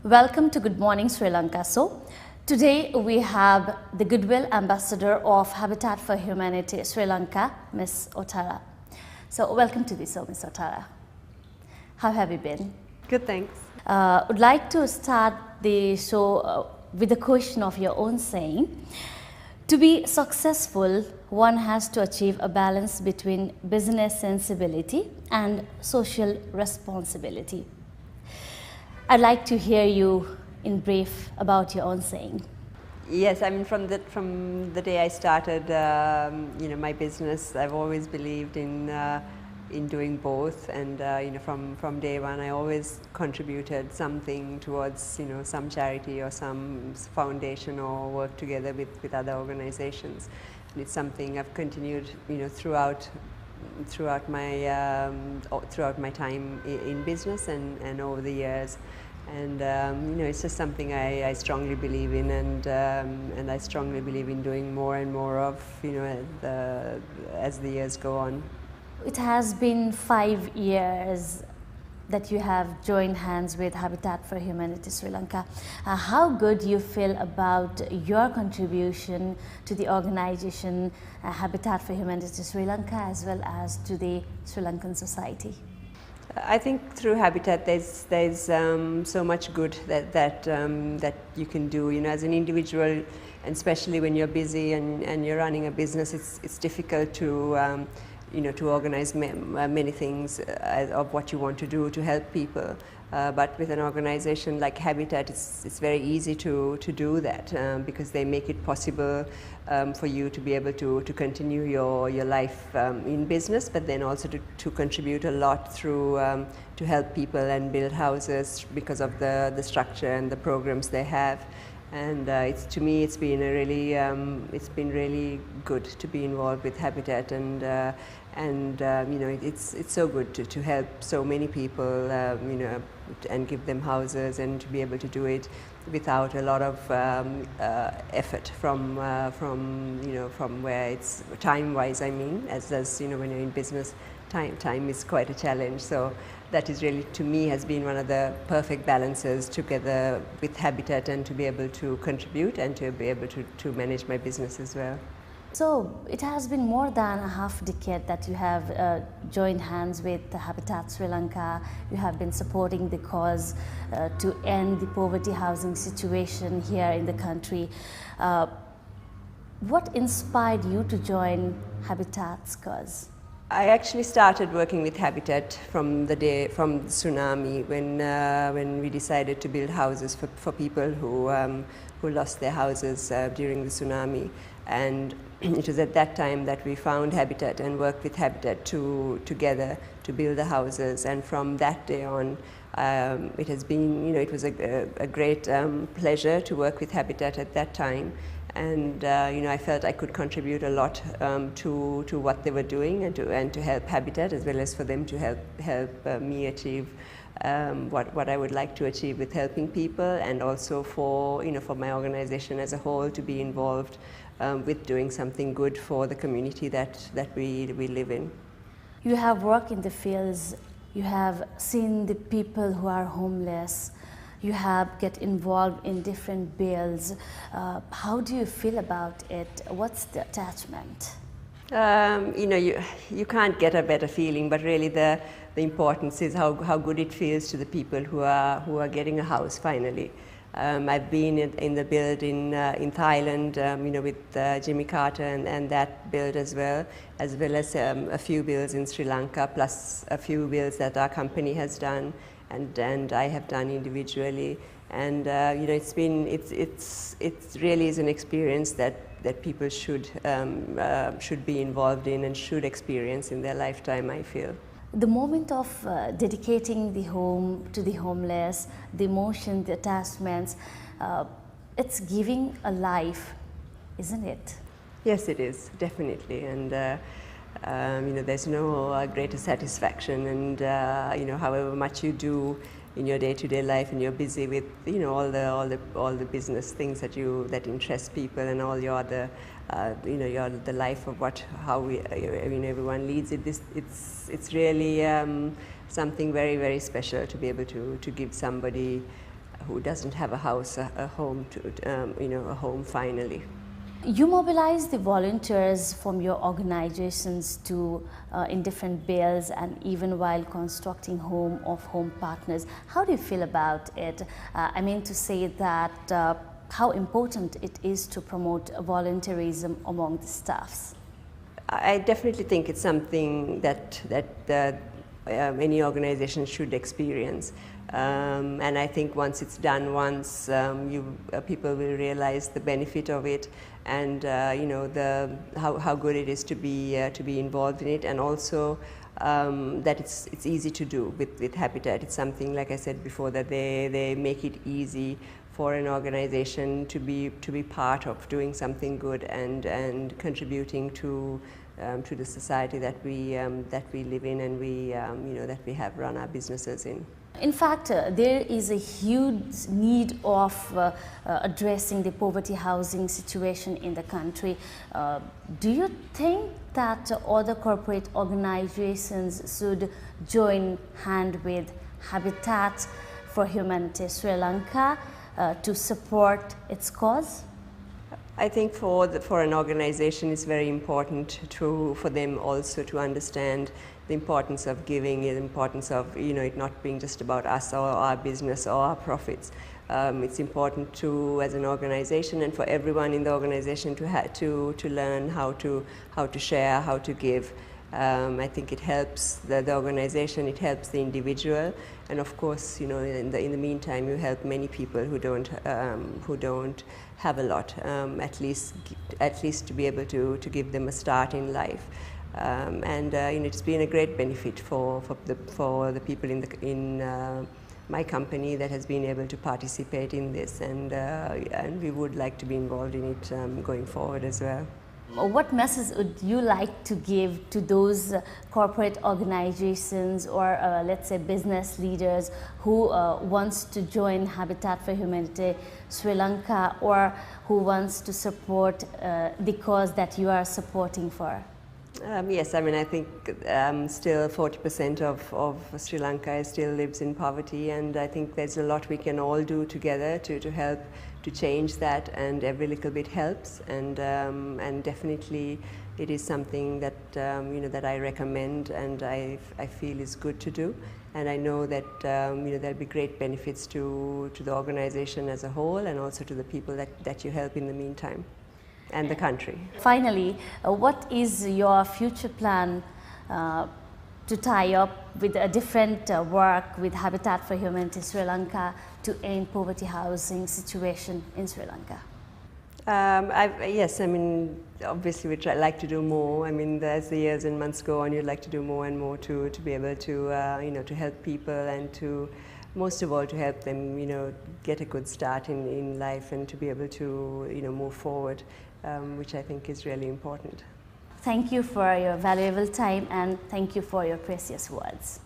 Welcome to Good Morning Sri Lanka. So, today we have the Goodwill Ambassador of Habitat for Humanity Sri Lanka, Ms. Otara. So, welcome to the show, Ms. Otara. How have you been? Good, thanks. Would like to start the show with a question of your own saying. To be successful, one has to achieve a balance between business sensibility and social responsibility. I'd like to hear you in brief about your own saying. Yes, I mean from the day I started, my business, I've always believed in doing both, and from day one, I always contributed something towards some charity or some foundation or work together with other organizations. And it's something I've continued throughout my time in business and over the years, and it's just something I strongly believe in, and I strongly believe in doing more and more of as the years go on. It has been 5 years that you have joined hands with Habitat for Humanity Sri Lanka. How good you feel about your contribution to the organization Habitat for Humanity Sri Lanka as well as to the Sri Lankan society? I think through Habitat there's so much good that you can do. As an individual, and especially when you're busy and you're running a business, it's difficult to to organize many things of what you want to do to help people. But with an organization like Habitat, it's very easy to do that because they make it possible for you to be able to continue your life in business, but then also to contribute a lot through to help people and build houses because of the structure and the programs they have. And to me, it's been really good to be involved with Habitat, and it's so good to help so many people, and give them houses, and to be able to do it without a lot of effort from where it's time-wise. I mean, as when you're in business, time is quite a challenge. So that is really, to me, has been one of the perfect balances together with Habitat, and to be able to contribute and to be able to manage my business as well. So it has been more than a half decade that you have joined hands with Habitat Sri Lanka. You have been supporting the cause to end the poverty housing situation here in the country. What inspired you to join Habitat's cause? I actually started working with Habitat from the tsunami, when we decided to build houses for people who lost their houses during the tsunami. And it was at that time that we found Habitat and worked with Habitat together to build the houses. And from that day on, it has been, it was a great pleasure to work with Habitat at that time. And I felt I could contribute a lot to what they were doing, and to help Habitat, as well as for them to help me achieve what I would like to achieve with helping people, and also for my organization as a whole to be involved with doing something good for the community that we live in. You have worked in the fields. You have seen the people who are homeless. You have get involved in different builds. How do you feel about it? What's the attachment? You can't get a better feeling, but really the importance is how good it feels to the people who are getting a house finally. I've been in the build in Thailand, with Jimmy Carter and that build as well as a few builds in Sri Lanka, plus a few builds that our company has done, and I have done individually. And it really is an experience that people should be involved in and should experience in their lifetime, I feel. The moment of dedicating the home to the homeless, the emotion, the attachments, it's giving a life, isn't it? Yes, it is, definitely. And there's no greater satisfaction, and however much you do in your day-to-day life, and you're busy with all the business things that interest people, and all your other the life of everyone leads it. It's really something very, very special to be able to give somebody who doesn't have a house, a home, a home finally. You mobilize the volunteers from your organizations to in different bills and even while constructing home of home partners. How do you feel about it? I mean to say that how important it is to promote volunteerism among the staffs. I definitely think it's something that any organization should experience. And I think once it's done once, people will realize the benefit of it, and how good it is to be involved in it, and also that it's easy to do with Habitat. It's something, like I said before, that they make it easy for an organization to be part of doing something good and contributing to the society that we live in, and that we have run our businesses in. In fact, there is a huge need of addressing the poverty housing situation in the country. Do you think that other corporate organizations should join hand with Habitat for Humanity Sri Lanka to support its cause? I think for an organization, it's very important for them also to understand the importance of giving, the importance of it not being just about us or our business or our profits. It's important as an organization, and for everyone in the organization to learn how to share, how to give. I think it helps the organization, it helps the individual, and of course, in the meantime, you help many people who don't have a lot. At least to be able to give them a start in life. It's been a great benefit for the people in my company that has been able to participate in this, and we would like to be involved in it going forward as well. What message would you like to give to those corporate organizations or let's say business leaders who wants to join Habitat for Humanity Sri Lanka, or who wants to support the cause that you are supporting for? Yes, I mean, I think still 40% of Sri Lanka still lives in poverty, and I think there's a lot we can all do together to help to change that, and every little bit helps, and definitely it is something that that I recommend, and I feel is good to do, and I know that there'll be great benefits to the organization as a whole, and also to the people that you help in the meantime, and the country. Finally, what is your future plan to tie up with a different work with Habitat for Humanity Sri Lanka to end poverty housing situation in Sri Lanka? Yes, I mean, obviously we like to do more. I mean, as the years and months go on, you'd like to do more and more to be able to to help people, and to most of all to help them get a good start in life, and to be able to move forward, which I think is really important. Thank you for your valuable time, and thank you for your precious words.